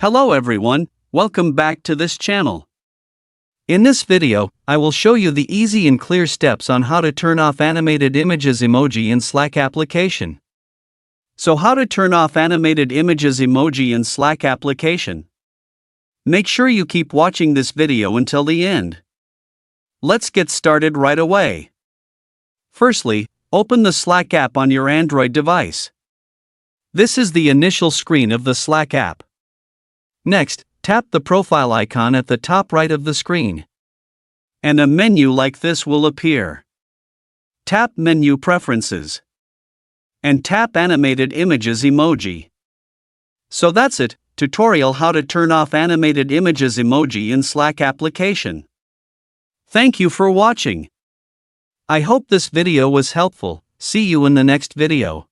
Hello everyone, welcome back to this channel. In this video, I will show you the easy and clear steps on how to turn off animated images emoji in Slack application. So how to turn off animated images emoji in Slack application? Make sure you keep watching this video until the end. Let's get started right away. Firstly, open the Slack app on your Android device. This is the initial screen of the Slack app. Next, tap the profile icon at the top right of the screen. And a menu like this will appear. Tap Menu Preferences. And tap Animated Images emoji. So that's it, tutorial how to turn off animated images emoji in Slack application. Thank you for watching. I hope this video was helpful. See you in the next video.